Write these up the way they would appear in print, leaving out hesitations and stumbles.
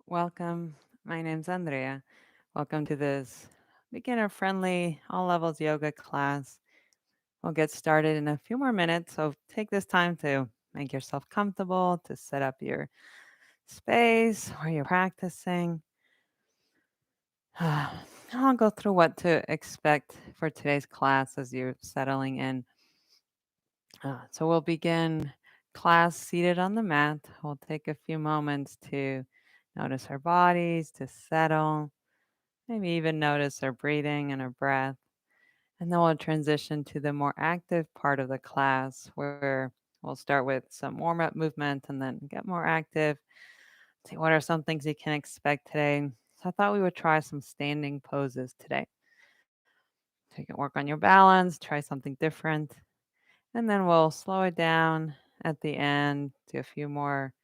Welcome. My name's Andrea. Welcome to this beginner friendly, all levels yoga class. We'll get started in a few more minutes, so take this time to make yourself comfortable, to set up your space where you're practicing. I'll go through what to expect for today's class as you're settling in. So we'll begin class seated on the mat. We'll take a few moments to notice our bodies, to settle. Maybe even notice our breathing and our breath. And then we'll transition to the more active part of the class where we'll start with some warm up movement and then get more active. See what are some things you can expect today. So I thought we would try some standing poses today. So you can work on your balance, try something different, and then we'll slow it down at the end to a few more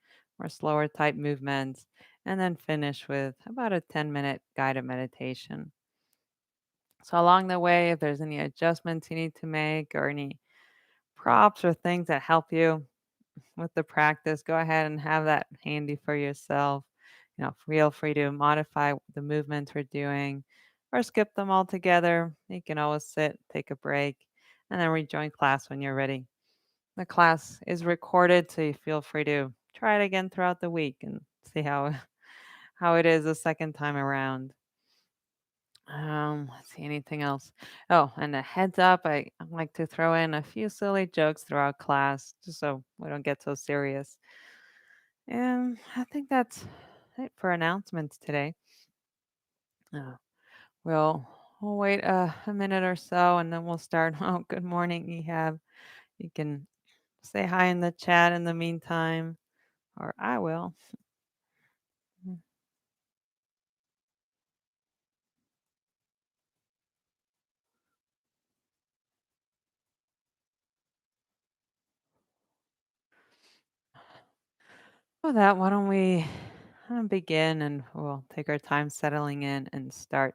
slower type movements, and then finish with about a 10-minute guided meditation. So along the way, if there's any adjustments you need to make or any props or things that help you with the practice, go ahead and have that handy for yourself. Feel free to modify the movements we're doing or skip them altogether. You can always sit, take a break, and then rejoin class when you're ready. The class is recorded, so you feel free to try it again throughout the week and see how it is the second time around. Let's see, anything else? Oh, and a heads up, I like to throw in a few silly jokes throughout class just so we don't get so serious. And I think that's it for announcements today. Uh, we'll we'll wait a minute or so and then we'll start. Oh, good morning, Ehab. You can say hi in the chat in the meantime, or I will. With that, why don't we begin and we'll take our time settling in and start.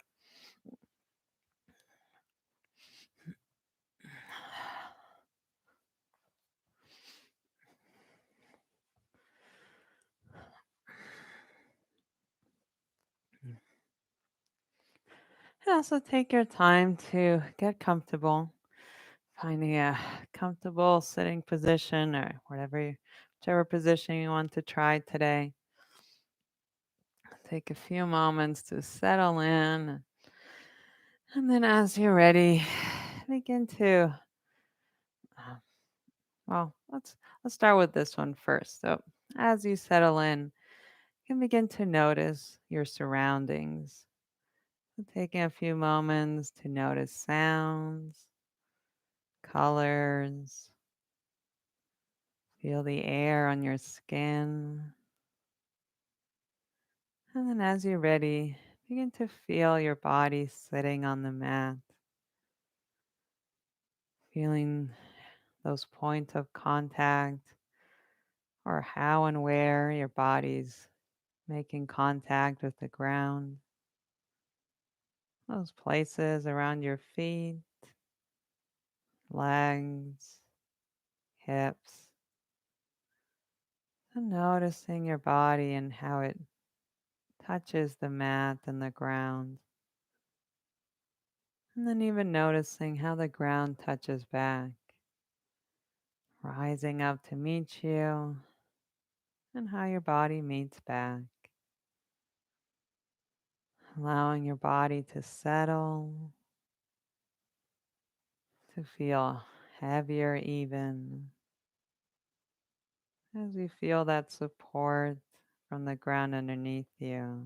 And also take your time to get comfortable, finding a comfortable sitting position or whichever position you want to try today. Take a few moments to settle in. And then as you're ready, begin to, uh, let's start with this one first. So as you settle in, you can begin to notice your surroundings. So taking a few moments to notice sounds, colors, feel the air on your skin. And then as you're ready, begin to feel your body sitting on the mat, feeling those points of contact or how and where your body's making contact with the ground. Those places around your feet, legs, hips. And noticing your body and how it touches the mat and the ground. And then even noticing how the ground touches back, rising up to meet you, and how your body meets back. Allowing your body to settle, to feel heavier even, as you feel that support from the ground underneath you.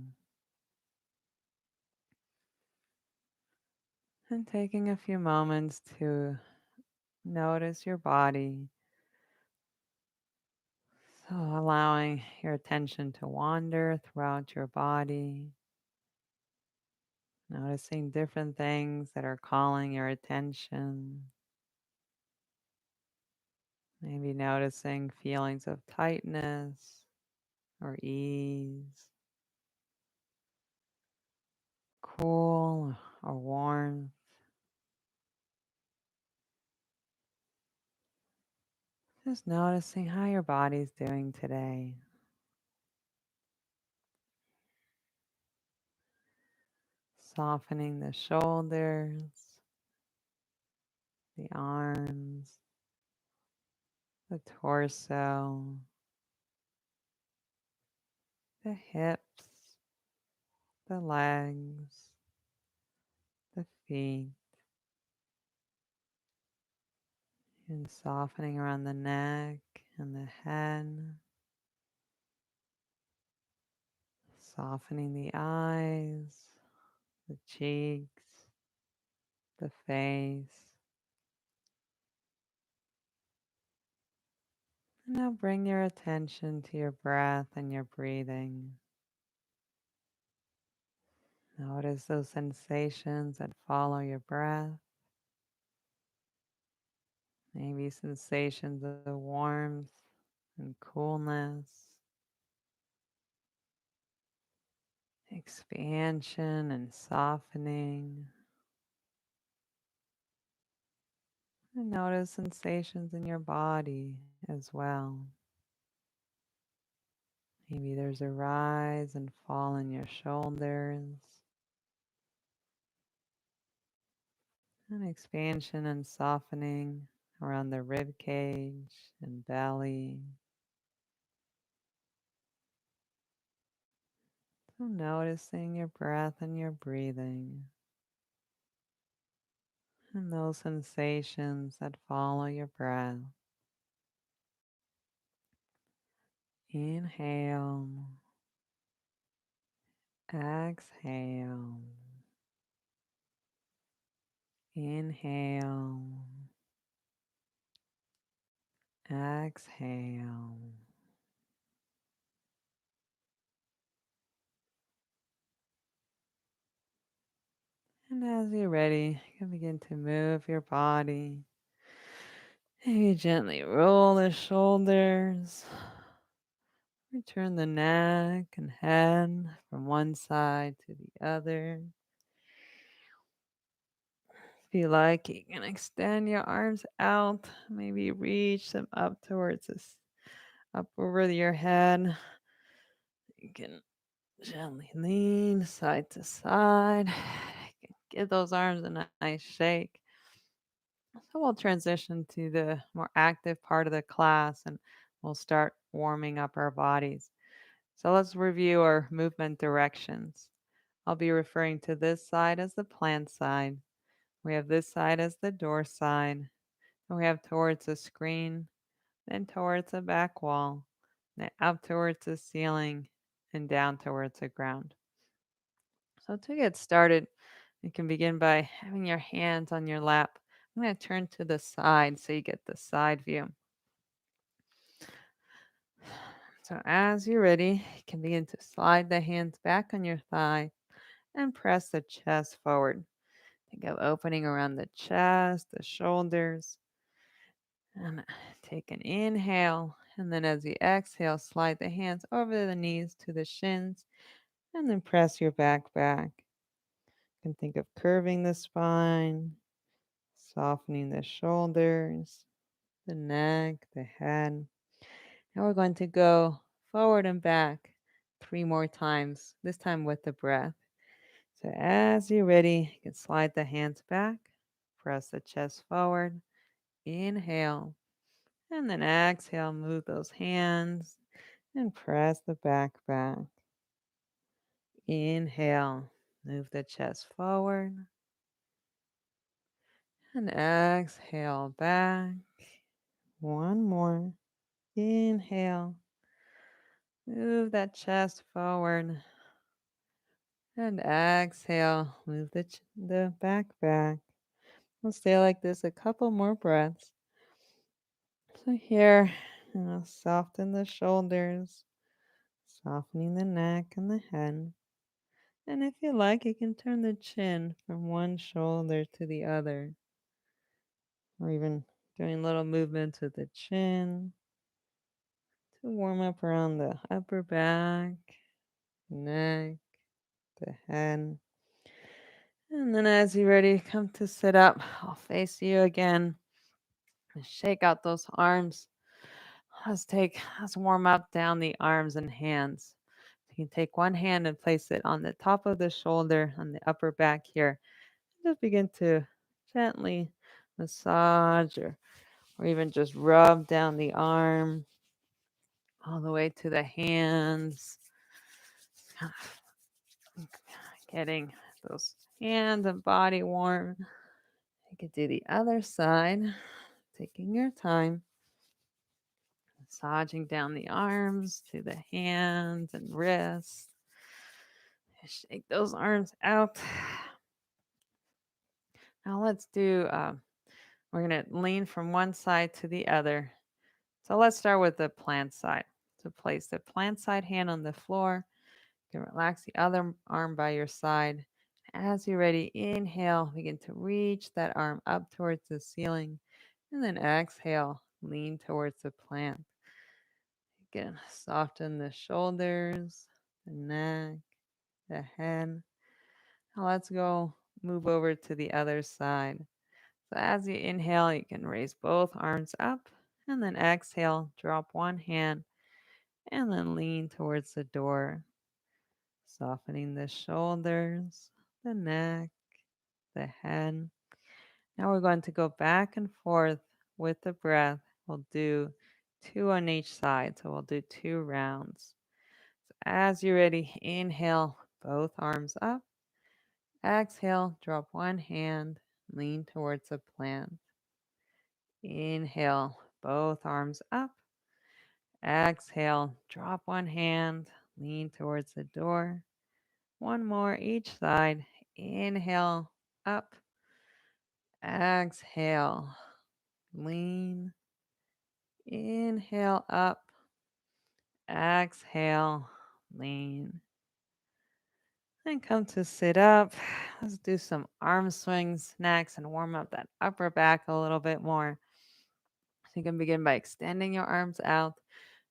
And taking a few moments to notice your body. So allowing your attention to wander throughout your body, noticing different things that are calling your attention. Maybe noticing feelings of tightness or ease, cool or warmth. Just noticing how your body's doing today. Softening the shoulders, the arms, the torso, the hips, the legs, the feet, and softening around the neck and the head, softening the eyes, the cheeks, the face. And now bring your attention to your breath and your breathing. Notice those sensations that follow your breath. Maybe sensations of warmth and coolness, expansion and softening. And notice sensations in your body as well. Maybe there's a rise and fall in your shoulders, an expansion and softening around the rib cage and belly. So noticing your breath and your breathing and those sensations that follow your breath. Inhale, exhale, inhale, exhale. And as you're ready, you can begin to move your body. Maybe gently roll the shoulders. Return the neck and head from one side to the other. If you like, you can extend your arms out. Maybe reach them up towards this, up over your head. You can gently lean side to side. Give those arms a nice shake. So we'll transition to the more active part of the class and we'll start warming up our bodies. So let's review our movement directions. I'll be referring to this side as the plant side. We have this side as the door side. And we have towards the screen, then towards the back wall, then up towards the ceiling, and down towards the ground. So to get started, you can begin by having your hands on your lap. I'm going to turn to the side so you get the side view. So as you're ready, you can begin to slide the hands back on your thigh and press the chest forward. Think of opening around the chest, the shoulders. And take an inhale. And then as you exhale, slide the hands over the knees to the shins and then press your back back. You can think of curving the spine, softening the shoulders, the neck, the head. Now we're going to go forward and back 3 more times, this time with the breath. So as you're ready, you can slide the hands back, press the chest forward, inhale, and then exhale, move those hands and press the back back. Inhale, move the chest forward, and exhale back. One more. Inhale, move that chest forward, and exhale, move the back back. We'll stay like this a couple more breaths. So here, soften the shoulders, softening the neck and the head. And if you like, you can turn the chin from one shoulder to the other, or even doing little movements with the chin to warm up around the upper back, neck, the head. And then as you're ready, come to sit up. I'll face you again. Shake out those arms. Let's warm up down the arms and hands. You can take one hand and place it on the top of the shoulder, on the upper back here. Just begin to gently massage or even just rub down the arm all the way to the hands. Getting those hands and body warm. You can do the other side, taking your time, massaging down the arms to the hands and wrists. Shake those arms out. Now let's do, we're going to lean from one side to the other. So let's start with the plant side. So place the plant side hand on the floor. You can relax the other arm by your side. As you're ready, inhale, begin to reach that arm up towards the ceiling. And then exhale, lean towards the plant. Again, soften the shoulders, the neck, the head. Now let's go move over to the other side. So as you inhale, you can raise both arms up and then exhale, drop one hand and then lean towards the door, softening the shoulders, the neck, the head. Now we're going to go back and forth with the breath. We'll do 2 on each side, so we'll do 2 rounds. So as you're ready, inhale, both arms up. Exhale, drop one hand, lean towards the plant. Inhale, both arms up. Exhale, drop one hand, lean towards the door. One more each side. Inhale, up. Exhale, lean. Inhale, up. Exhale, lean. And come to sit up. Let's do some arm swings next and warm up that upper back a little bit more. So you can begin by extending your arms out,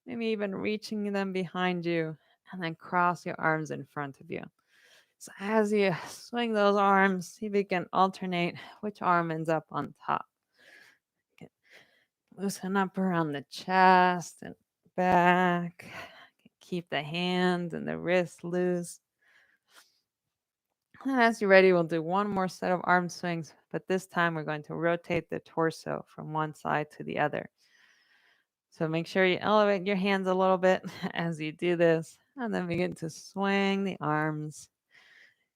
maybe even reaching them behind you, and then cross your arms in front of you. So as you swing those arms, you begin alternate which arm ends up on top. Loosen up around the chest and back. Keep the hands and the wrists loose. And as you're ready, we'll do one more set of arm swings, but this time we're going to rotate the torso from one side to the other. So make sure you elevate your hands a little bit as you do this, and then begin to swing the arms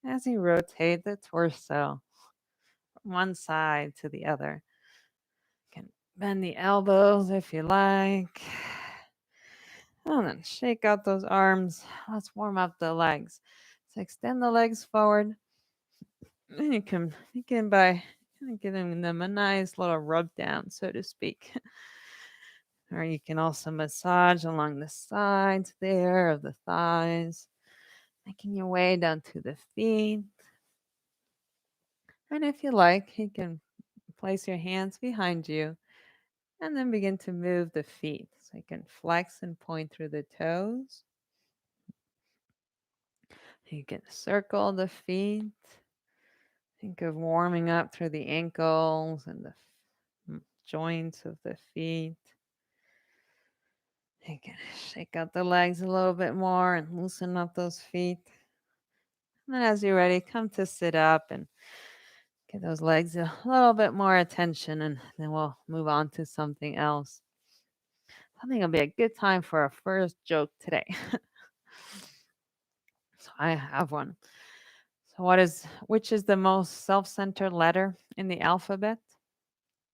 as you rotate the torso from one side to the other. You can bend the elbows if you like. And then shake out those arms. Let's warm up the legs. So extend the legs forward. And you can begin by giving them a nice little rub down, so to speak. Or you can also massage along the sides there of the thighs, making your way down to the feet. And if you like, you can place your hands behind you and then begin to move the feet. So you can flex and point through the toes. You can circle the feet. Think of warming up through the ankles and the joints of the feet. You can shake out the legs a little bit more and loosen up those feet. And then as you're ready, come to sit up and give those legs a little bit more attention, and then we'll move on to something else. I think it'll be a good time for our first joke today. So I have one. So which is the most self-centered letter in the alphabet?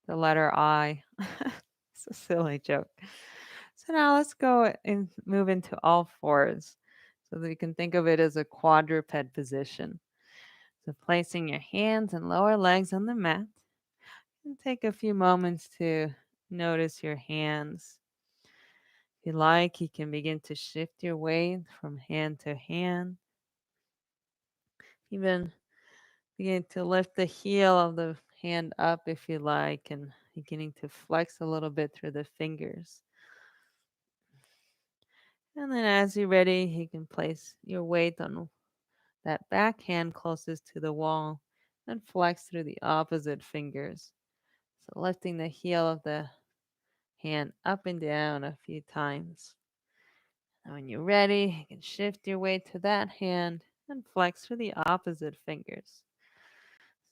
The letter I. It's a silly joke. So now let's go and move into all fours so that you can think of it as a quadruped position. So placing your hands and lower legs on the mat, and take a few moments to notice your hands. If you like, you can begin to shift your weight from hand to hand. Even begin to lift the heel of the hand up if you like, and beginning to flex a little bit through the fingers. And then as you're ready, you can place your weight on that back hand closest to the wall and flex through the opposite fingers. So lifting the heel of the hand up and down a few times. And when you're ready, you can shift your weight to that hand and flex to the opposite fingers.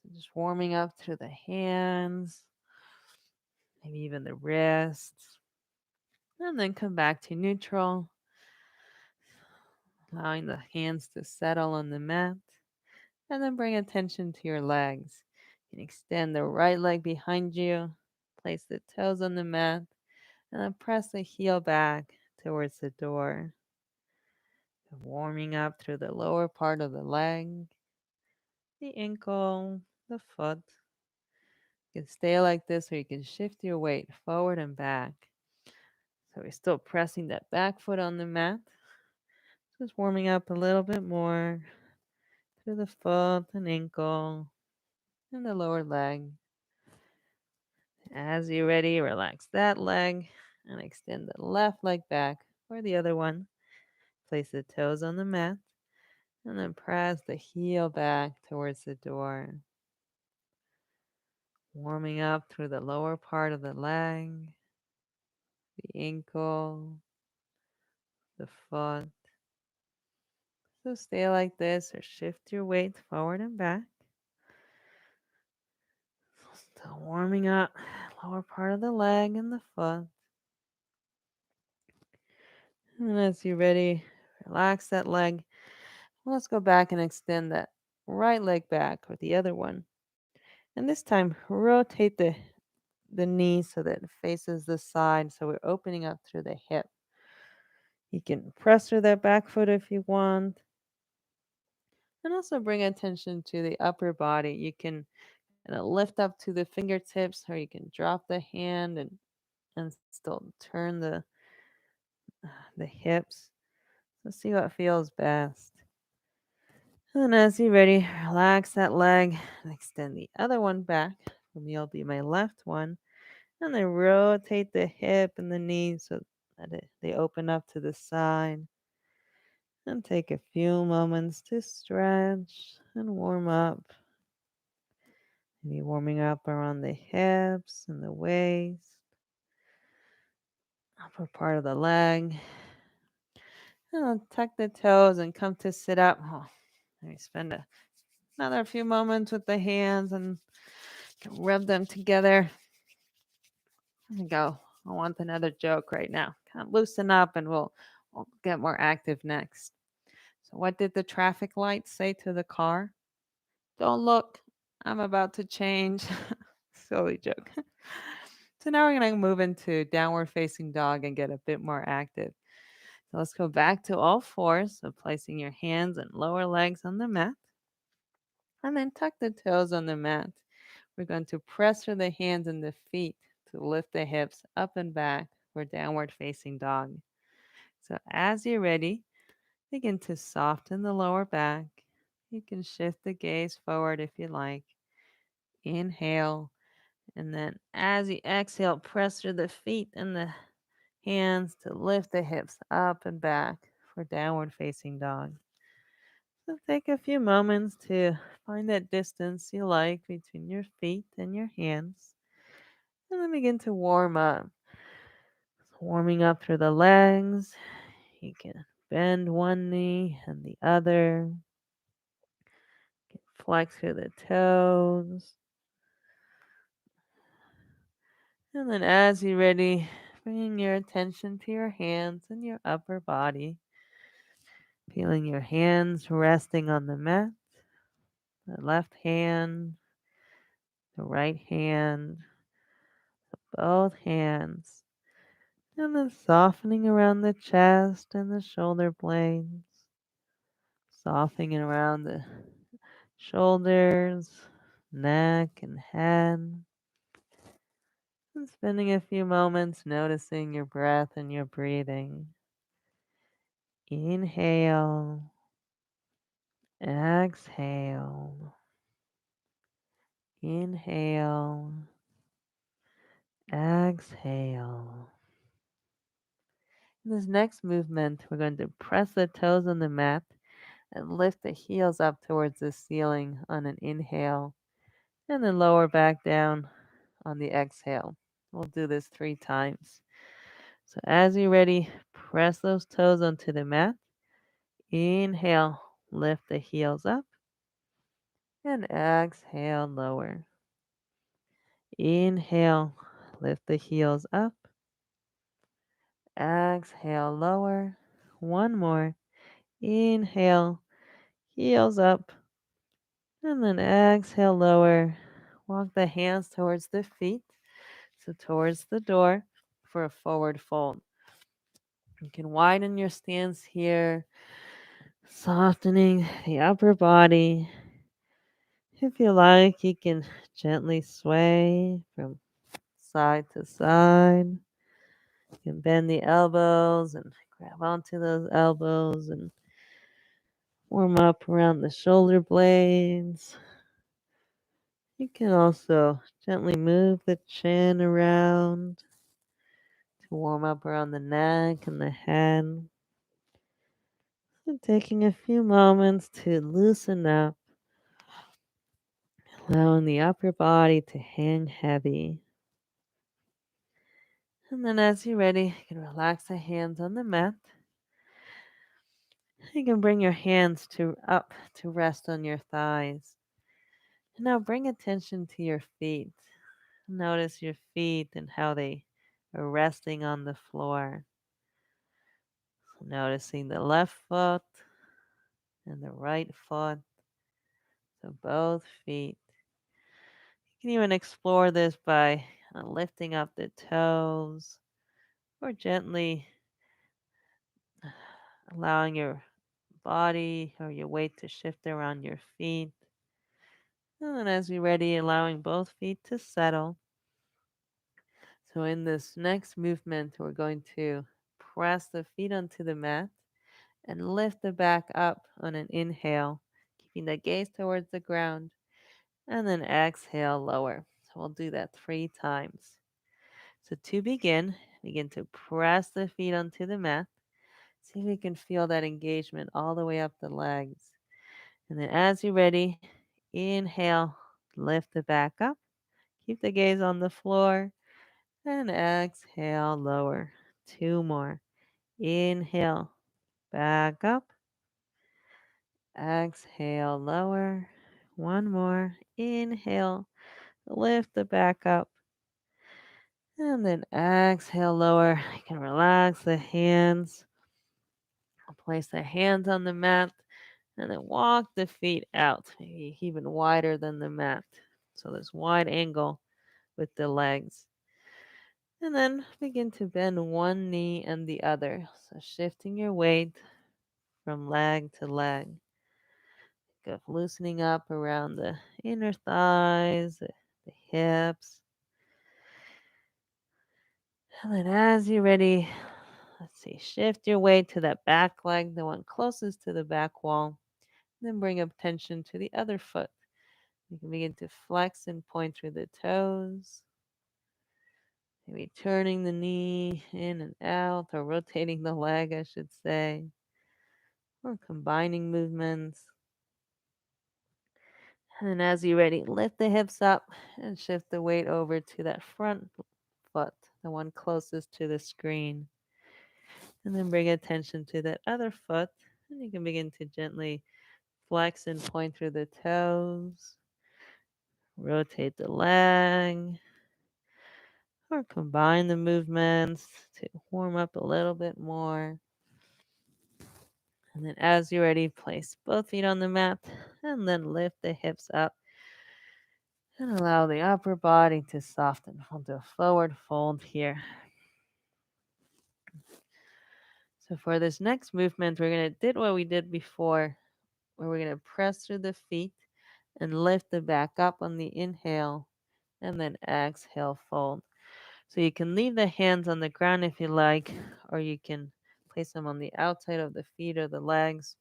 So just warming up through the hands, maybe even the wrists, and then come back to neutral, allowing the hands to settle on the mat, and then bring attention to your legs. You can extend the right leg behind you, place the toes on the mat, and then press the heel back towards the door. Warming up through the lower part of the leg, the ankle, the foot. You can stay like this or you can shift your weight forward and back. So we're still pressing that back foot on the mat. Just warming up a little bit more through the foot and ankle and the lower leg. As you're ready, relax that leg and extend the left leg back or the other one. Place the toes on the mat and then press the heel back towards the door. Warming up through the lower part of the leg, the ankle, the foot. So stay like this or shift your weight forward and back. Still warming up lower part of the leg and the foot. And as you're ready, relax that leg. Let's go back and extend that right leg back with the other one. And this time, rotate the knee so that it faces the side. So we're opening up through the hip. You can press through that back foot if you want. And also bring attention to the upper body. You can lift up to the fingertips or you can drop the hand and still turn the hips. So see what feels best. And as you're ready, relax that leg and extend the other one back. For me, will be my left one. And then rotate the hip and the knee so that they open up to the side. And take a few moments to stretch and warm up. Maybe warming up around the hips and the waist, upper part of the leg. And I'll tuck the toes and come to sit up. Oh, maybe spend another few moments with the hands and rub them together. There we go. I want another joke right now. Kind of loosen up and we'll get more active next. So what did the traffic light say to the car? Don't look. I'm about to change. Silly joke. So now we're going to move into downward facing dog and get a bit more active. So let's go back to all fours. So placing your hands and lower legs on the mat. And then tuck the toes on the mat. We're going to press through the hands and the feet to lift the hips up and back for downward facing dog. So as you're ready, begin to soften the lower back. You can shift the gaze forward if you like. Inhale. And then as you exhale, press through the feet and the hands to lift the hips up and back for downward facing dog. So take a few moments to find that distance you like between your feet and your hands. And then begin to warm up. Warming up through the legs. You can bend one knee and the other. You can flex through the toes. And then as you're ready, bringing your attention to your hands and your upper body. Feeling your hands resting on the mat. The left hand, the right hand, both hands. And then softening around the chest and the shoulder blades. Softening around the shoulders, neck, and head. And spending a few moments noticing your breath and your breathing. Inhale, exhale, inhale, exhale. In this next movement, we're going to press the toes on the mat and lift the heels up towards the ceiling on an inhale, and then lower back down on the exhale. We'll do this 3 times. So as you're ready, press those toes onto the mat. Inhale, lift the heels up, and exhale, lower. Inhale, lift the heels up. Exhale, lower. One more. Inhale, heels up. And then exhale, lower. Walk the hands towards the feet, so towards the door for a forward fold. You can widen your stance here, softening the upper body. If you like, you can gently sway from side to side. You can bend the elbows and grab onto those elbows and warm up around the shoulder blades. You can also gently move the chin around to warm up around the neck and the head. And taking a few moments to loosen up, allowing the upper body to hang heavy. And then as you're ready, you can relax the hands on the mat. You can bring your hands to up to rest on your thighs. And now bring attention to your feet. Notice your feet and how they are resting on the floor. So noticing the left foot and the right foot. So both feet. You can even explore this by lifting up the toes or gently allowing your body or your weight to shift around your feet. And then as you're ready, allowing both feet to settle. So in this next movement, we're going to press the feet onto the mat and lift the back up on an inhale, keeping the gaze towards the ground, and then exhale, lower. So we'll do that 3 times. So to begin to press the feet onto the mat. See if you can feel that engagement all the way up the legs. And then as you're ready, inhale, lift the back up. Keep the gaze on the floor. And exhale, lower. 2 more. Inhale, back up. Exhale, lower. 1 more. Inhale, lift the back up. And then exhale, lower. You can relax the hands. Place the hands on the mat and then walk the feet out, maybe even wider than the mat. So there's wide angle with the legs. And then begin to bend one knee and the other. So shifting your weight from leg to leg. Think of loosening up around the inner thighs, the hips. And then as you're ready, let's see, shift your weight to that back leg, the one closest to the back wall. Then bring up tension to the other foot. You can begin to flex and point through the toes. Maybe turning the knee in and out, or rotating the leg, I should say, or combining movements. And as you're ready, lift the hips up and shift the weight over to that front foot, the one closest to the screen. And then bring attention to that other foot, and you can begin to gently flex and point through the toes. Rotate the leg, or combine the movements to warm up a little bit more. And then as you're ready, place both feet on the mat and then lift the hips up and allow the upper body to soften. We'll do a forward fold here. So for this next movement, we're going to do what we did before, where we're going to press through the feet and lift the back up on the inhale and then exhale, fold. So you can leave the hands on the ground if you like, or you can place them on the outside of the feet or the legs.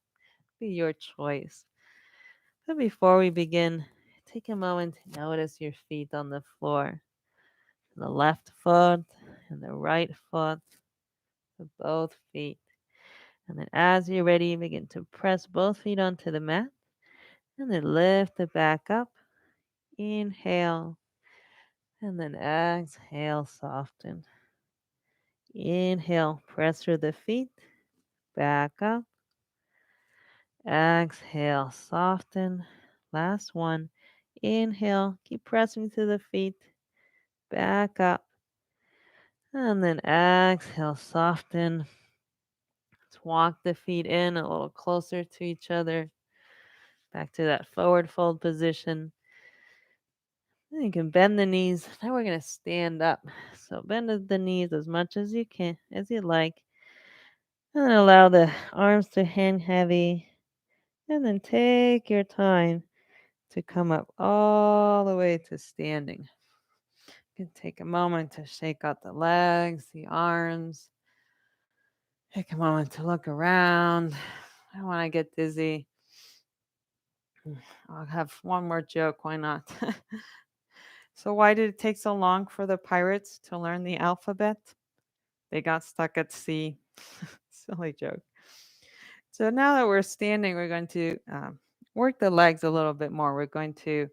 Be your choice. But before we begin, take a moment to notice your feet on the floor. The left foot and the right foot, so both feet. And then as you're ready, begin to press both feet onto the mat. And then lift the back up. Inhale. And then exhale, soften. Inhale, press through the feet, back up. Exhale, soften. Last one. Inhale, keep pressing to the feet, back up. And then exhale, soften. Let's walk the feet in a little closer to each other. Back to that forward fold position. Then you can bend the knees. Now we're going to stand up. So bend the knees as much as you can, as you like. And allow the arms to hang heavy. And then take your time to come up all the way to standing. You can take a moment to shake out the legs, the arms. Take a moment to look around. I don't want to get dizzy. I'll have one more joke. Why not? So, why did it take so long for the pirates to learn the alphabet? They got stuck at sea. Silly joke. So, now that we're standing, we're going to work the legs a little bit more. We're going to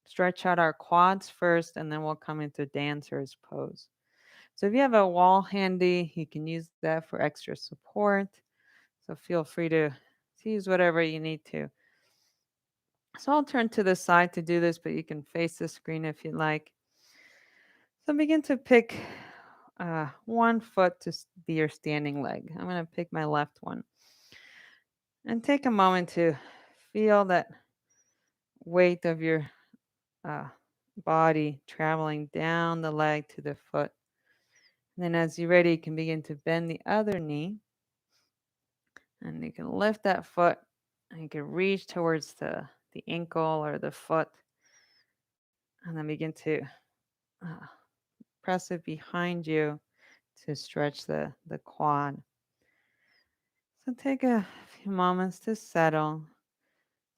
stretch out our quads first, and then we'll come into dancer's pose. So, if you have a wall handy, you can use that for extra support. So, feel free to use whatever you need to. So I'll turn to the side to do this, but you can face the screen if you like. So begin to pick one foot to be your standing leg. I'm going to pick my left one. And take a moment to feel that weight of your uh, body traveling down the leg to the foot. And then as you're ready, you can begin to bend the other knee. And you can lift that foot and you can reach towards the ankle or the foot. And then begin to uh, press it behind you to stretch the quad. So take a few moments to settle.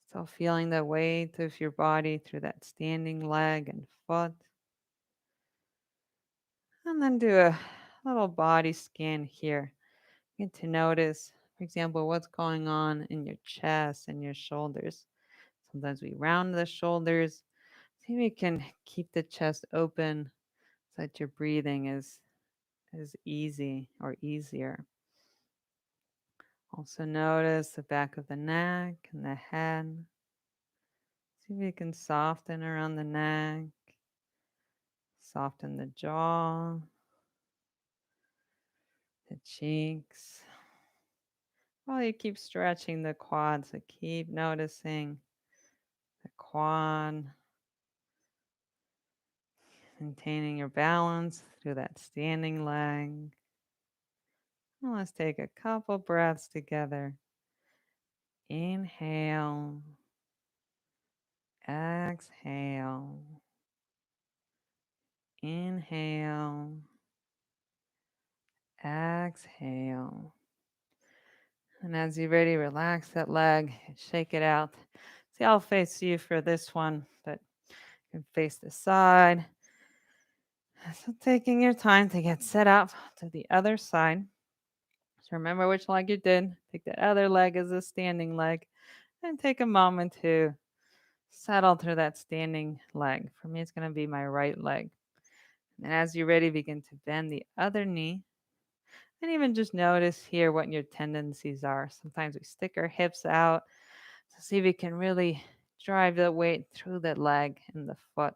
Still feeling the weight of your body through that standing leg and foot. And then do a little body scan here. Get to notice, for example, what's going on in your chest and your shoulders. Sometimes we round the shoulders. See if you can keep the chest open so that your breathing is easy or easier. Also notice the back of the neck and the head. See if you can soften around the neck, soften the jaw, the cheeks. While you keep stretching the quad, so keep noticing the quad, maintaining your balance through that standing leg. And let's take a couple breaths together. Inhale, exhale, inhale, exhale. And as you're ready, relax that leg, shake it out. See, I'll face you for this one, but you can face the side. So taking your time to get set up to the other side. So remember which leg you did. Pick that other leg as a standing leg. And take a moment to settle through that standing leg. For me, it's going to be my right leg. And as you're ready, begin to bend the other knee. And even just notice here what your tendencies are. Sometimes we stick our hips out. So see if you can really drive the weight through the leg and the foot.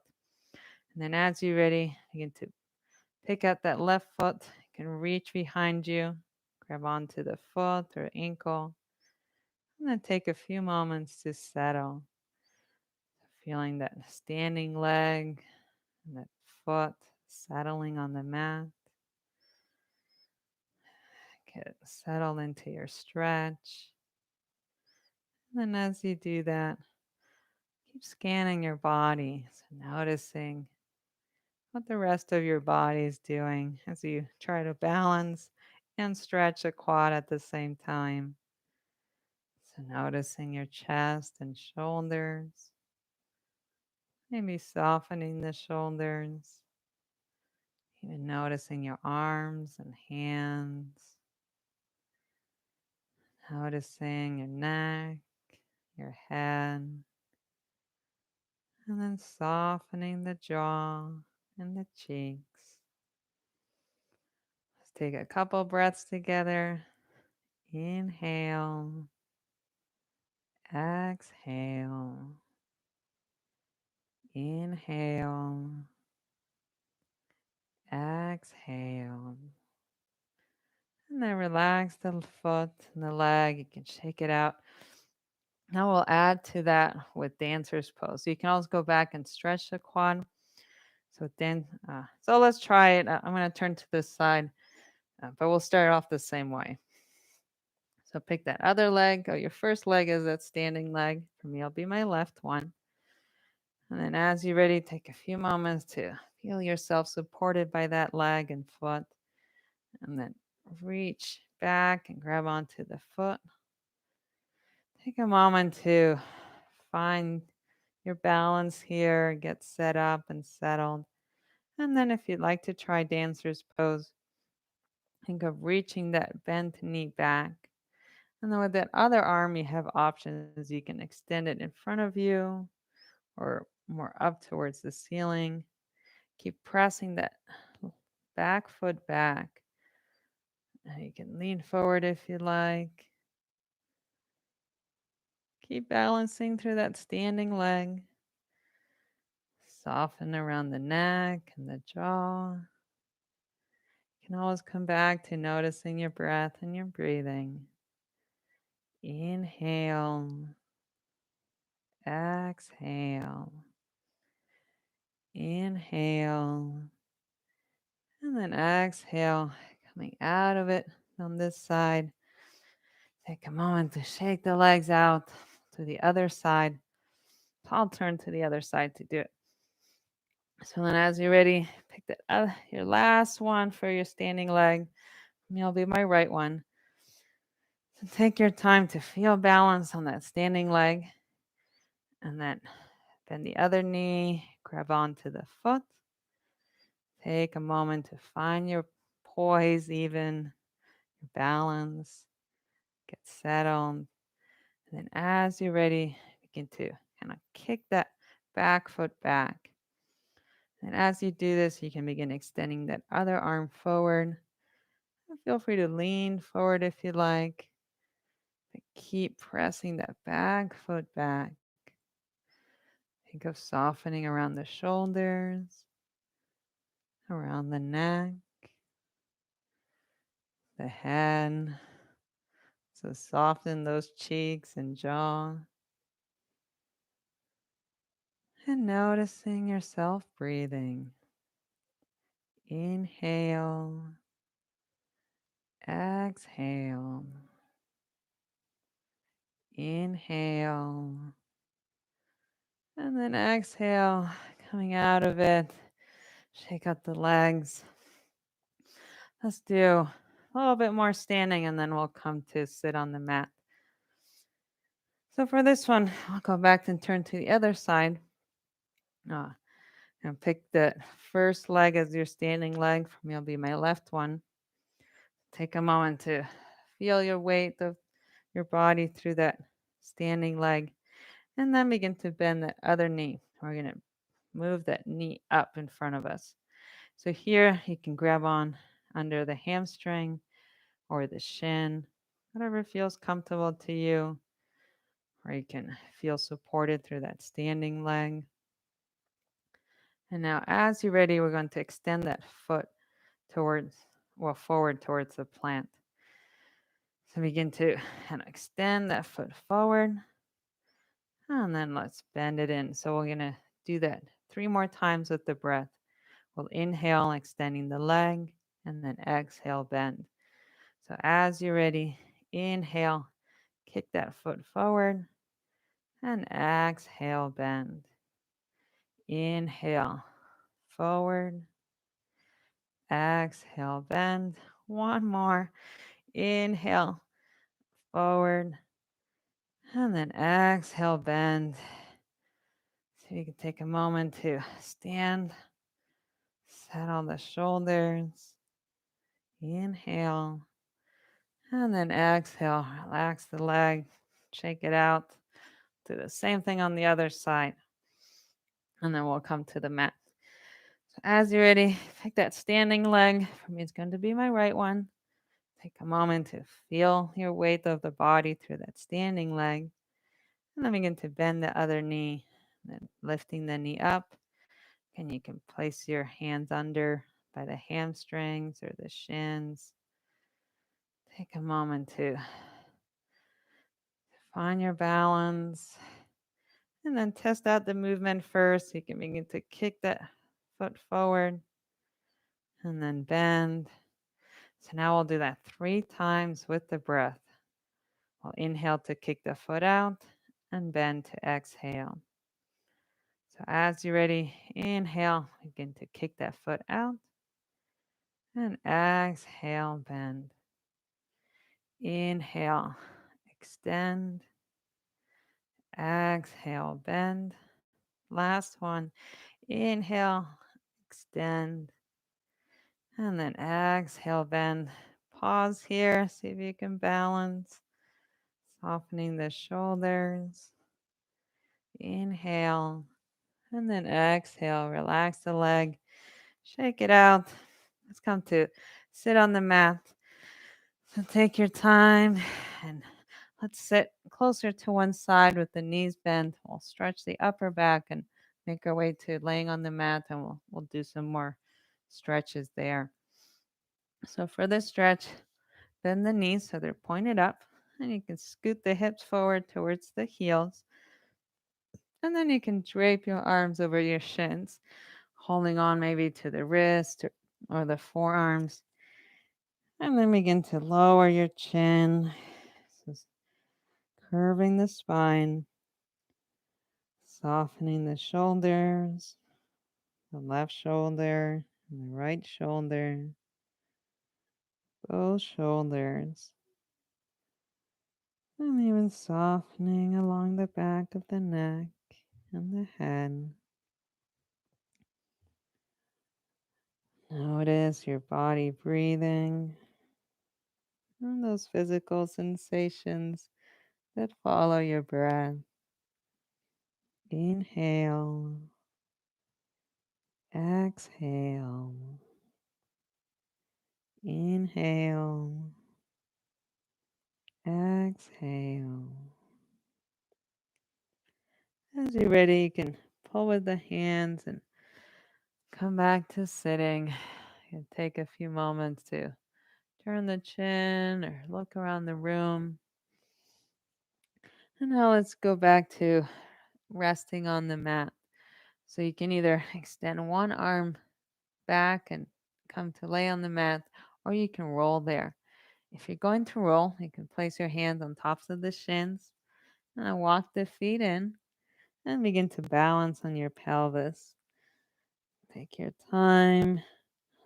And then as you're ready, begin to pick up that left foot. You can reach behind you, grab onto the foot or ankle. And then take a few moments to settle. Feeling that standing leg and that foot settling on the mat. Get settled into your stretch. And then as you do that, keep scanning your body. So noticing what the rest of your body is doing as you try to balance and stretch a quad at the same time. So noticing your chest and shoulders, maybe softening the shoulders, even noticing your arms and hands, noticing your neck, your head, and then softening the jaw and the cheeks. Take a couple breaths together. Inhale, exhale, inhale, exhale. And then relax the foot and the leg. You can shake it out. Now we'll add to that with dancer's pose. So you can always go back and stretch the quad. So let's try it. I'm going to turn to this side, but we'll start off the same way. So pick that other leg. Your first leg is that standing leg. For me, I'll be my left one. And then as you're ready, take a few moments to feel yourself supported by that leg and foot. And then reach back and grab onto the foot. Take a moment to find your balance here, get set up and settled. And then if you'd like to try dancer's pose, think of reaching that bent knee back. And then with that other arm, you have options. You can extend it in front of you or more up towards the ceiling. Keep pressing that back foot back. And you can lean forward if you like. Keep balancing through that standing leg. Soften around the neck and the jaw. You can always come back to noticing your breath and your breathing. Inhale, exhale, inhale, and then exhale, coming out of it on this side. Take a moment to shake the legs out to the other side. I'll turn to the other side to do it. So then as you're ready, pick your last one for your standing leg. I'll be my right one. So take your time to feel balance on that standing leg. And then bend the other knee, grab onto the foot. Take a moment to find your poise, even your balance, get settled. And then as you're ready, begin to kind of kick that back foot back. And as you do this, you can begin extending that other arm forward. Feel free to lean forward if you like. But keep pressing that back foot back. Think of softening around the shoulders, around the neck, the head. So soften those cheeks and jaw. And noticing yourself breathing. Inhale, exhale, inhale, and then exhale, coming out of it. Shake out the legs. Let's do a little bit more standing and then we'll come to sit on the mat. So for this one, I'll go back and turn to the other side. And pick the first leg as your standing leg. For me, it'll be my left one. Take a moment to feel your weight of your body through that standing leg. And then begin to bend the other knee. We're going to move that knee up in front of us. So here you can grab on under the hamstring or the shin, whatever feels comfortable to you. Or you can feel supported through that standing leg. And now as you're ready, we're going to extend that foot forward towards the plant. So begin to kind of extend that foot forward. And then let's bend it in. So we're going to do that 3 more times with the breath. We'll inhale, extending the leg, and then exhale, bend. So as you're ready, inhale, kick that foot forward, and exhale, bend. Inhale, forward, exhale, bend. One more. Inhale, forward, and then exhale, bend. So you can take a moment to stand, settle the shoulders, inhale, and then exhale, relax the leg, shake it out. Do the same thing on the other side, and then we'll come to the mat. As you're ready, take that standing leg. For me, it's going to be my right one. Take a moment to feel your weight of the body through that standing leg. And then begin to bend the other knee. Then lifting the knee up. And you can place your hands under by the hamstrings or the shins. Take a moment to find your balance. And then test out the movement first. You can begin to kick that foot forward and then bend. So now we'll do that 3 times with the breath. We'll inhale to kick the foot out and bend to exhale. So as you're ready, inhale, begin to kick that foot out and exhale, bend. Inhale, extend, exhale, bend. Last one, inhale, extend, and then exhale, bend. Pause here, see if you can balance, softening the shoulders. Inhale, and then exhale, relax the leg, shake it out. Let's come to sit on the mat. So take your time and let's sit closer to one side with the knees bent. We'll stretch the upper back and make our way to laying on the mat, and we'll do some more stretches there. So for this stretch, bend the knees so they're pointed up, and you can scoot the hips forward towards the heels. And then you can drape your arms over your shins, holding on maybe to the wrist or the forearms. And then begin to lower your chin, so curving the spine, softening the shoulders, the left shoulder and the right shoulder, both shoulders, and even softening along the back of the neck and the head. Notice your body breathing and those physical sensations that follow your breath. Inhale, exhale, inhale, exhale. As you're ready, you can pull with the hands and come back to sitting. You can take a few moments to turn the chin or look around the room. And now let's go back to resting on the mat. So you can either extend one arm back and come to lay on the mat, or you can roll there. If you're going to roll, you can place your hands on tops of the shins and walk the feet in and begin to balance on your pelvis. Take your time.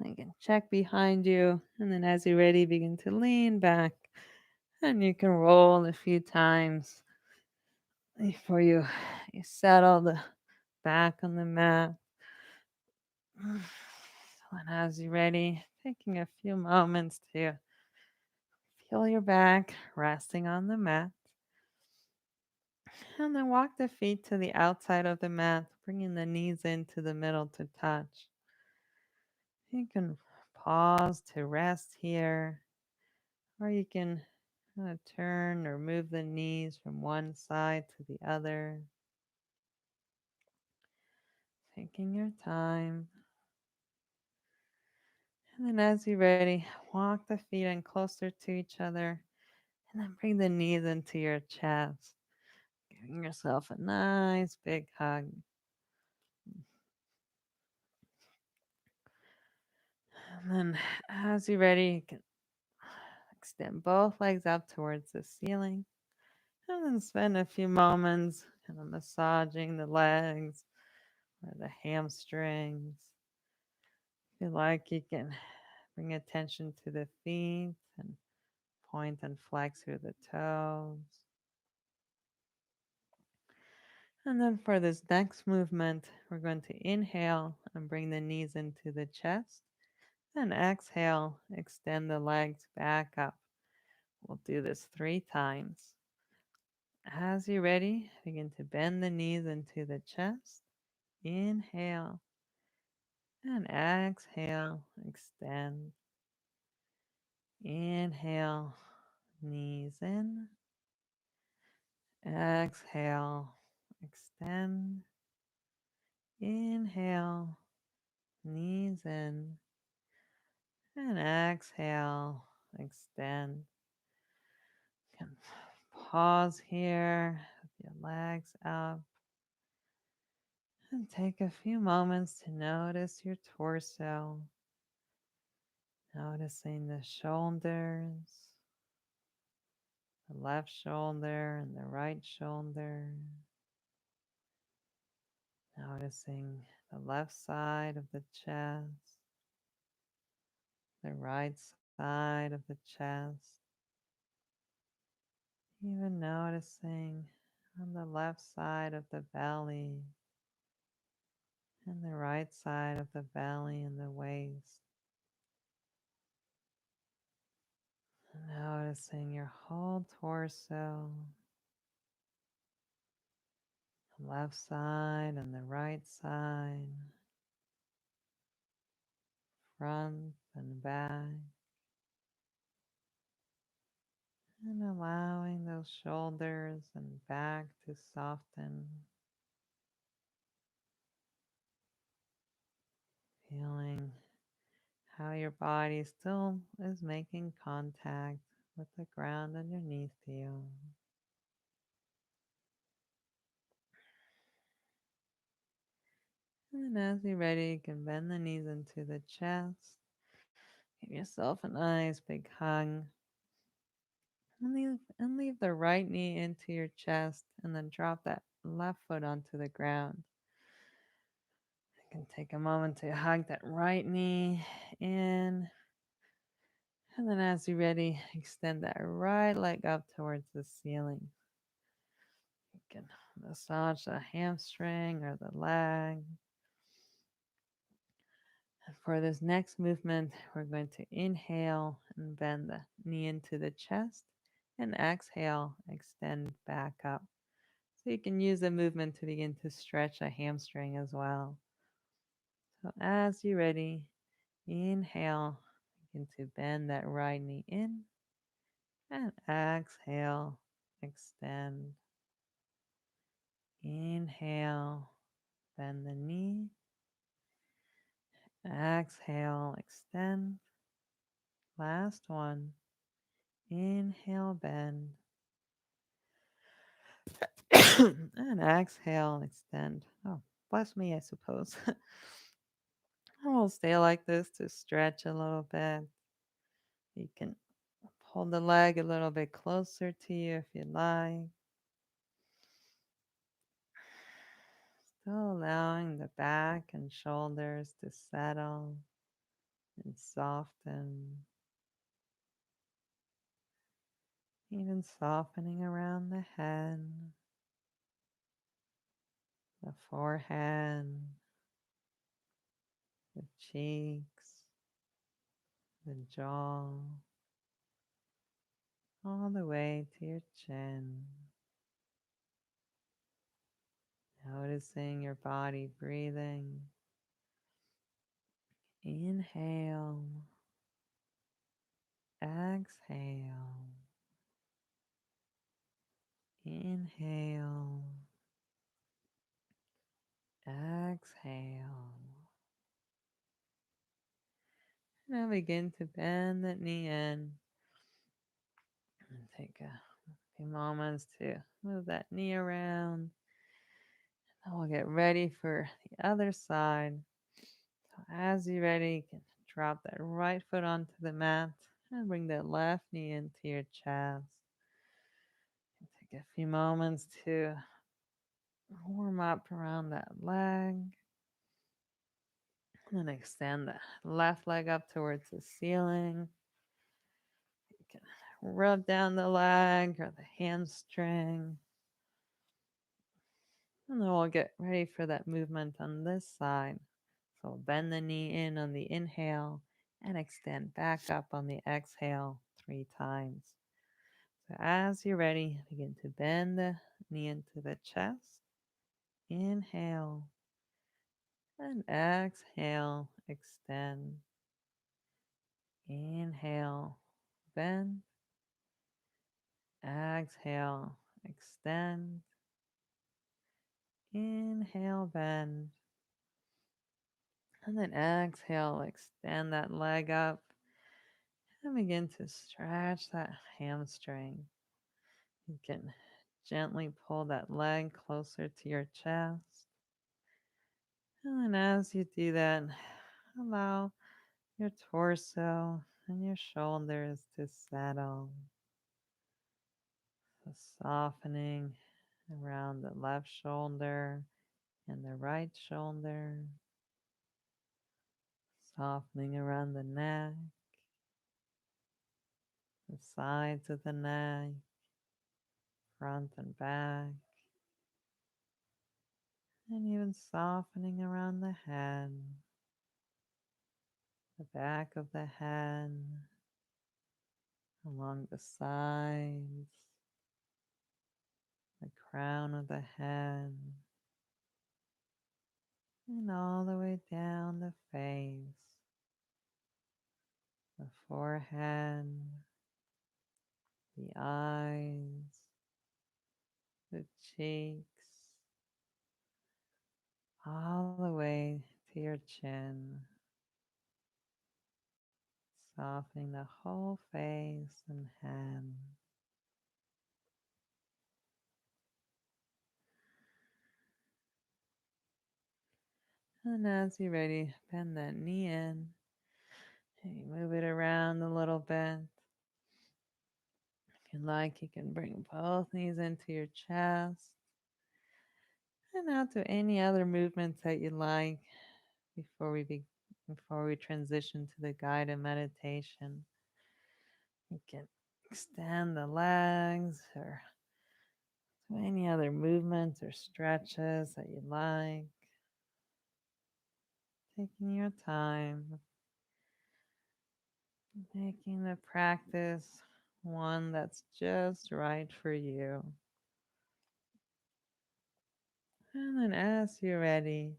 You can check behind you, and then as you're ready, begin to lean back, and you can roll a few times before you settle the back on the mat. And as you're ready, taking a few moments to feel your back resting on the mat. And then walk the feet to the outside of the mat, bringing the knees into the middle to touch. You can pause to rest here, or you can turn or move the knees from one side to the other, taking your time. And then as you're ready, walk the feet in closer to each other, and then bring the knees into your chest, giving yourself a nice big hug. And then as you're ready, you can extend both legs up towards the ceiling, and then spend a few moments kind of massaging the legs or the hamstrings. If you like, you can bring attention to the feet and point and flex through the toes. And then for this next movement, we're going to inhale and bring the knees into the chest. And exhale, extend the legs back up. We'll do this 3 times. As you're ready, begin to bend the knees into the chest. Inhale, And exhale, extend. Inhale, knees in. Exhale, extend. Inhale, knees in. And exhale, extend. Can pause here with your legs up and take a few moments to notice your torso, noticing the shoulders, the left shoulder and the right shoulder, noticing the left side of the chest, the right side of the chest, even noticing on the left side of the belly and the right side of the belly and the waist. Noticing your whole torso, the left side and the right side, front and back, and allowing those shoulders and back to soften, feeling how your body still is making contact with the ground underneath you. And then as you're ready, you can bend the knees into the chest. Give yourself a nice big hug. And leave the right knee into your chest and then drop that left foot onto the ground. You can take a moment to hug that right knee in. And then as you're ready, extend that right leg up towards the ceiling. You can massage the hamstring or the leg. And for this next movement, we're going to inhale and bend the knee into the chest and exhale, extend back up. So you can use the movement to begin to stretch a hamstring as well. So as you're ready, inhale, begin to bend that right knee in and exhale, extend. Inhale, bend the knee. Exhale, extend. Last one. Inhale, bend. And exhale, extend. Oh, bless me, I suppose. And we'll stay like this to stretch a little bit. You can pull the leg a little bit closer to you if you like. Still allowing the back and shoulders to settle and soften. Even softening around the head, the forehead, the cheeks, the jaw, all the way to your chin. Noticing your body breathing. Inhale, exhale, inhale, exhale. Now begin to bend that knee in and take a few moments to move that knee around. And we'll get ready for the other side. So as you're ready, you can drop that right foot onto the mat and bring that left knee into your chest. And take a few moments to warm up around that leg. And then extend the left leg up towards the ceiling. You can rub down the leg or the hamstring. And then we'll get ready for that movement on this side. So bend the knee in on the inhale and extend back up on the exhale 3 times. So as you're ready, begin to bend the knee into the chest. Inhale. And exhale, extend. Inhale, bend. Exhale, extend. Inhale, bend. And then exhale, extend that leg up and begin to stretch that hamstring. You can gently pull that leg closer to your chest. And then as you do that, allow your torso and your shoulders to settle. So softening around the left shoulder and the right shoulder, softening around the neck, the sides of the neck, front and back, and even softening around the head, the back of the head, along the sides, the crown of the head, and all the way down the face, the forehead, the eyes, the cheeks, all the way to your chin, softening the whole face and head. And as you're ready, bend that knee in. And you move it around a little bit. If you like, you can bring both knees into your chest. And now do any other movements that you like before before we transition to the guided meditation. You can extend the legs or do any other movements or stretches that you like. Taking your time, making the practice one that's just right for you. And then as you're ready,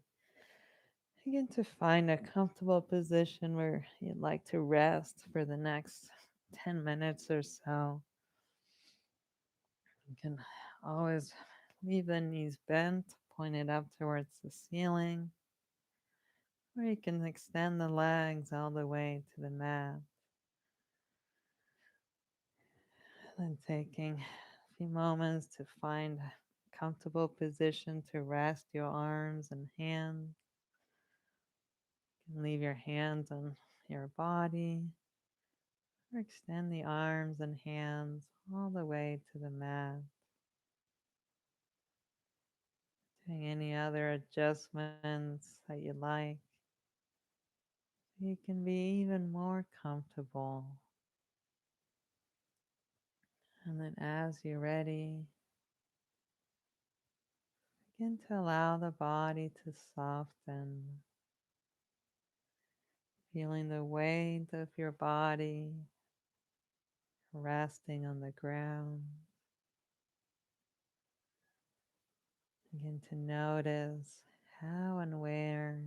begin to find a comfortable position where you'd like to rest for the next 10 minutes or so. You can always leave the knees bent, pointed up towards the ceiling, or you can extend the legs all the way to the mat. Then taking a few moments to find a comfortable position to rest your arms and hands. You can leave your hands on your body or extend the arms and hands all the way to the mat. Doing any other adjustments that you like. You can be even more comfortable. And then as you're ready, begin to allow the body to soften, feeling the weight of your body resting on the ground. Begin to notice how and where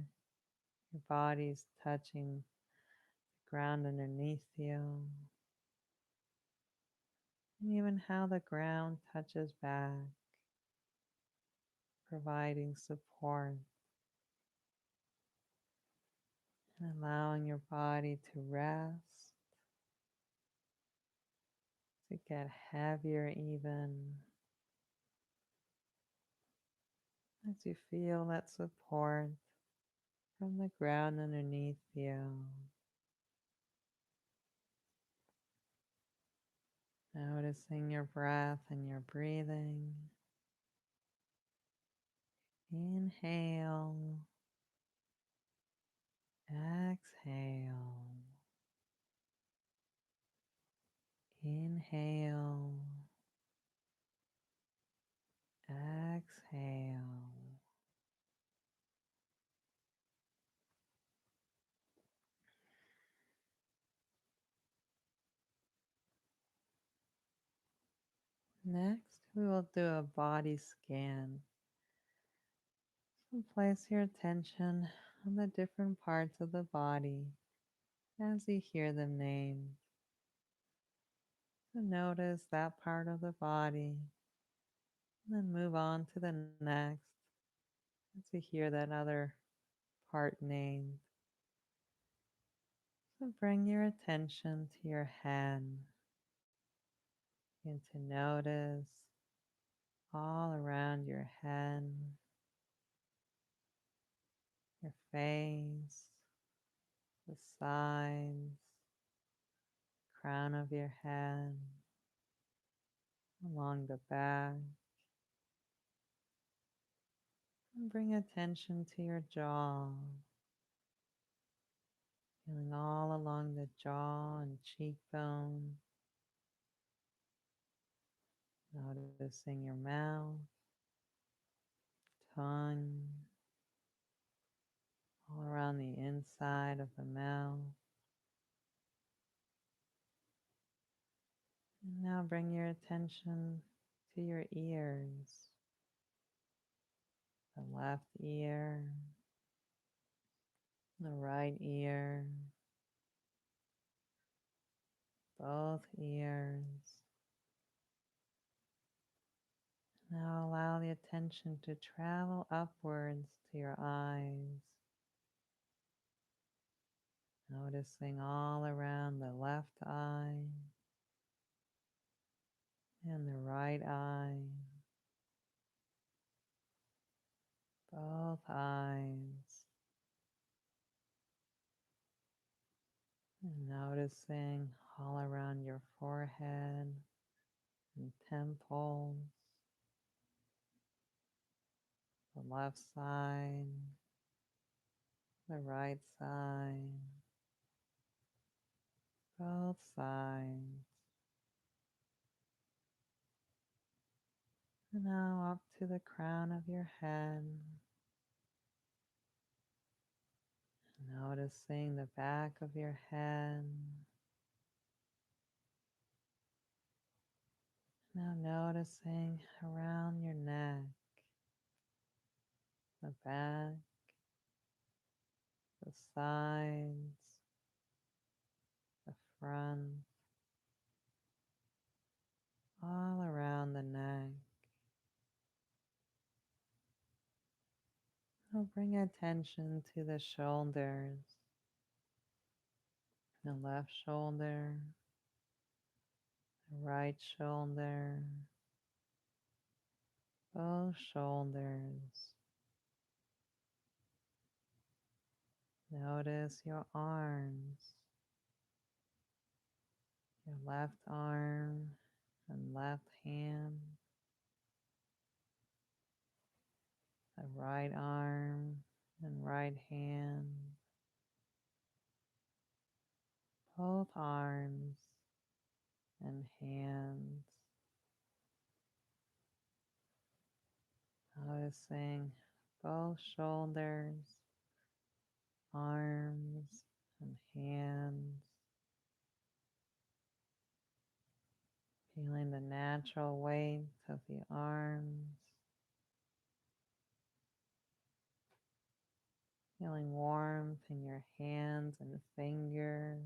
your body's touching the ground underneath you, and even how the ground touches back, providing support and allowing your body to rest, to get heavier even as you feel that support from the ground underneath you. Noticing your breath and your breathing. Inhale, exhale, inhale, exhale. Next, we will do a body scan. So place your attention on the different parts of the body as you hear them named. So notice that part of the body, and then move on to the next as you hear that other part named. So bring your attention to your head and to notice all around your head, your face, the sides, crown of your head, along the back, and bring attention to your jaw, feeling all along the jaw and cheekbone, noticing your mouth, tongue, all around the inside of the mouth. And now bring your attention to your ears, the left ear, the right ear, both ears. Now allow the attention to travel upwards to your eyes, noticing all around the left eye and the right eye, both eyes, and noticing all around your forehead and temples, the left side, the right side, both sides. And now up to the crown of your head, noticing the back of your head. Now noticing around your neck, the back, the sides, the front, all around the neck. Now bring attention to the shoulders, the left shoulder, the right shoulder, both shoulders. Notice your arms, your left arm and left hand, the right arm and right hand, both arms and hands, noticing both shoulders, arms, and hands, feeling the natural weight of the arms, feeling warmth in your hands and fingers,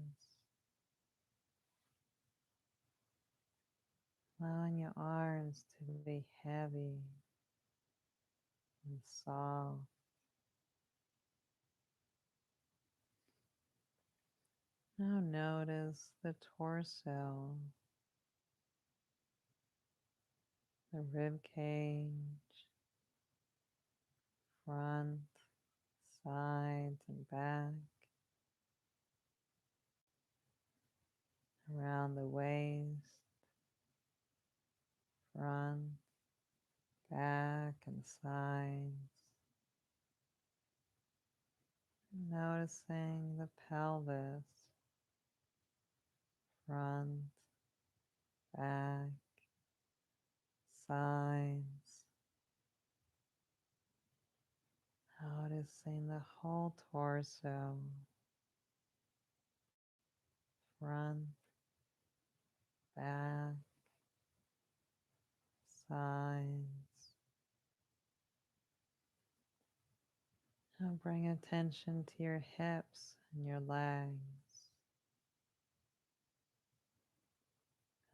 allowing your arms to be heavy and soft. Now notice the torso, the rib cage, front, sides, and back, around the waist, front, back, and sides. Noticing the pelvis, front, back, sides. Noticing the whole torso, front, back, sides. Now bring attention to your hips and your legs,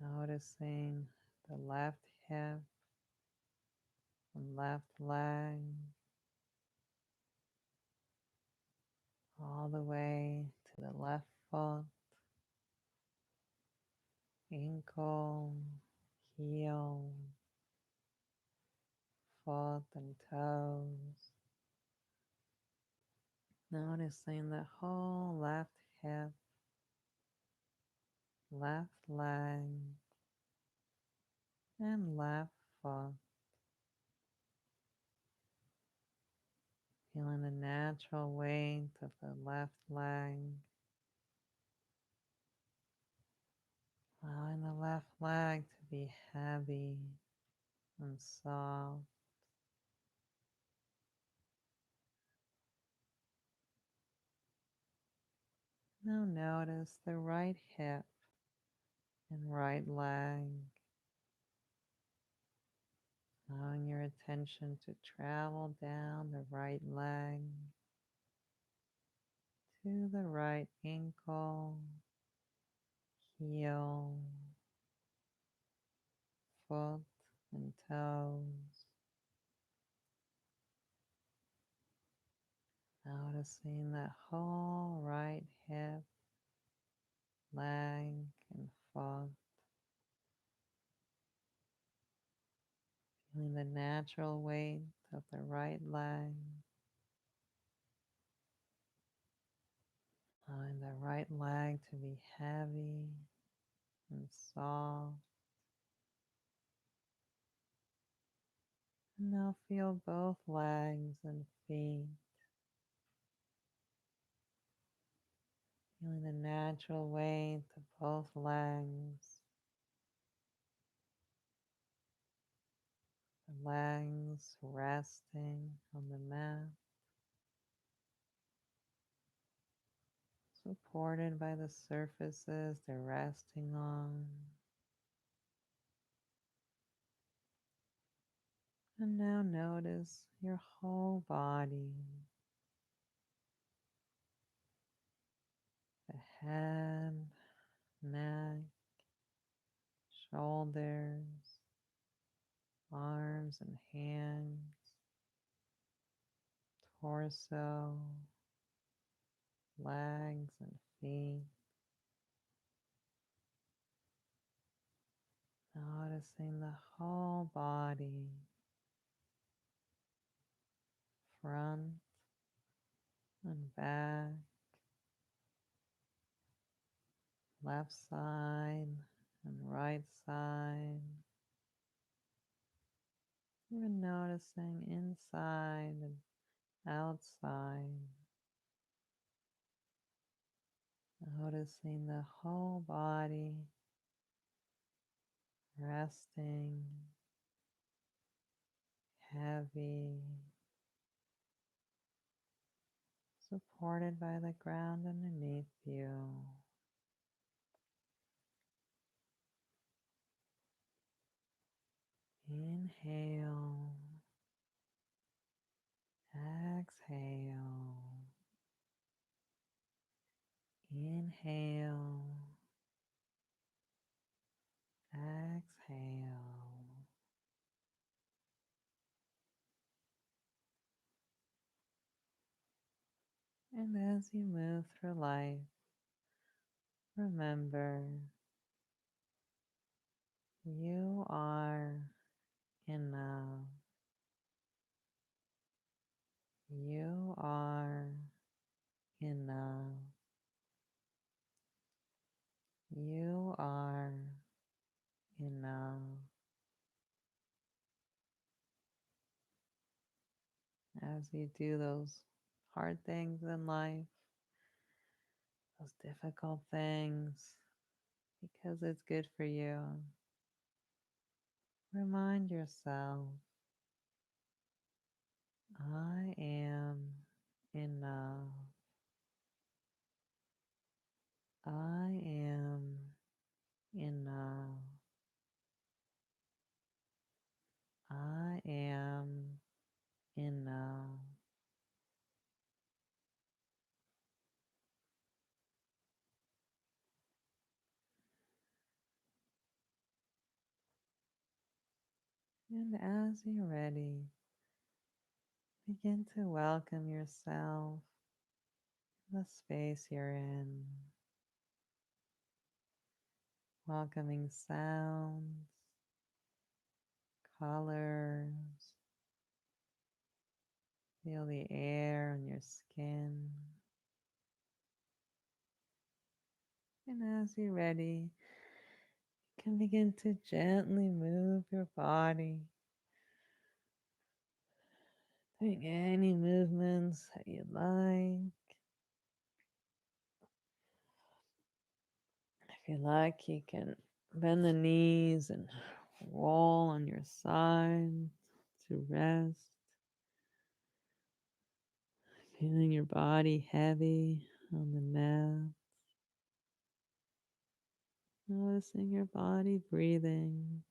noticing the left hip and left leg all the way to the left foot, ankle, heel, foot and toes. Noticing the whole left hip, left leg, and left foot. Feeling the natural weight of the left leg, allowing the left leg to be heavy and soft. Now notice the right hip and right leg, allowing your attention to travel down the right leg to the right ankle, heel, foot, and toes. Noticing that whole right hip, leg, and foot. Feeling the natural weight of the right leg, allowing the right leg to be heavy and soft. And now feel both legs and feet, feeling the natural weight of both legs, the legs resting on the mat, supported by the surfaces they're resting on. And now notice your whole body, the head, neck, shoulders, arms and hands, torso, legs and feet. Noticing the whole body, front and back, left side and right side. Even noticing inside and outside. Noticing the whole body resting, heavy, supported by the ground underneath you. Inhale, exhale, inhale, exhale. And as you move through life, remember you are enough. You are enough. You are enough. As you do those hard things in life, those difficult things, because it's good for you, remind yourself, I am enough. I am enough. I am enough. And as you're ready, begin to welcome yourself, the space you're in, welcoming sounds, colors, feel the air on your skin. And as you're ready, you can begin to gently move your body, doing any movements that you like. If you like, you can bend the knees and roll on your side to rest, feeling your body heavy on the mat, noticing your body breathing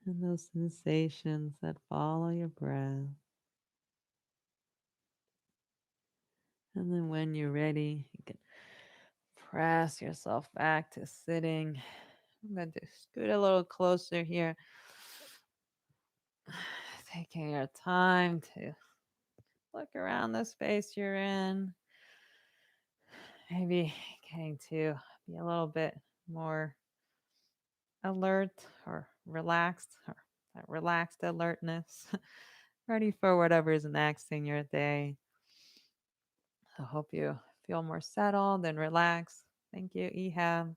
and those sensations that follow your breath. And then when you're ready, you can press yourself back to sitting. I'm going to scoot a little closer here, taking your time to look around the space you're in. Maybe getting to be a little bit more alert or relaxed, or that relaxed alertness, ready for whatever is next in your day. I hope you feel more settled and relaxed. Thank you, Ehab.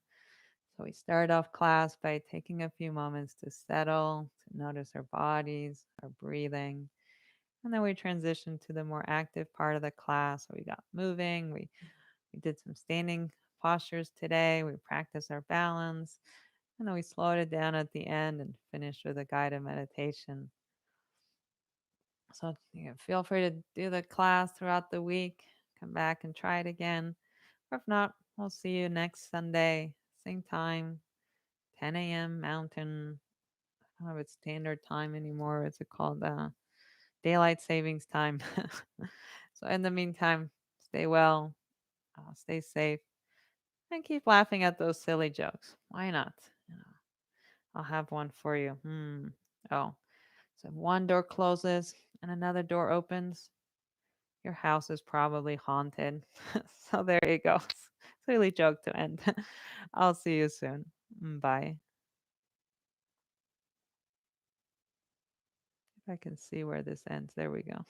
So we start off class by taking a few moments to settle, to notice our bodies, our breathing. And then we transition to the more active part of the class. So we got moving, we did some standing postures today, we practiced our balance, and then we slowed it down at the end and finished with a guided meditation. So feel free to do the class throughout the week. Come back and try it again. Or if not, we'll see you next Sunday, same time, 10 a.m. Mountain. I don't know if it's standard time anymore. What's it called? Daylight savings time. So in the meantime, stay well, stay safe, and keep laughing at those silly jokes. Why not? I'll have one for you. Oh, so if one door closes and another door opens, your house is probably haunted. So there you go. Silly joke to end. I'll see you soon. Bye. If I can see where this ends. There we go.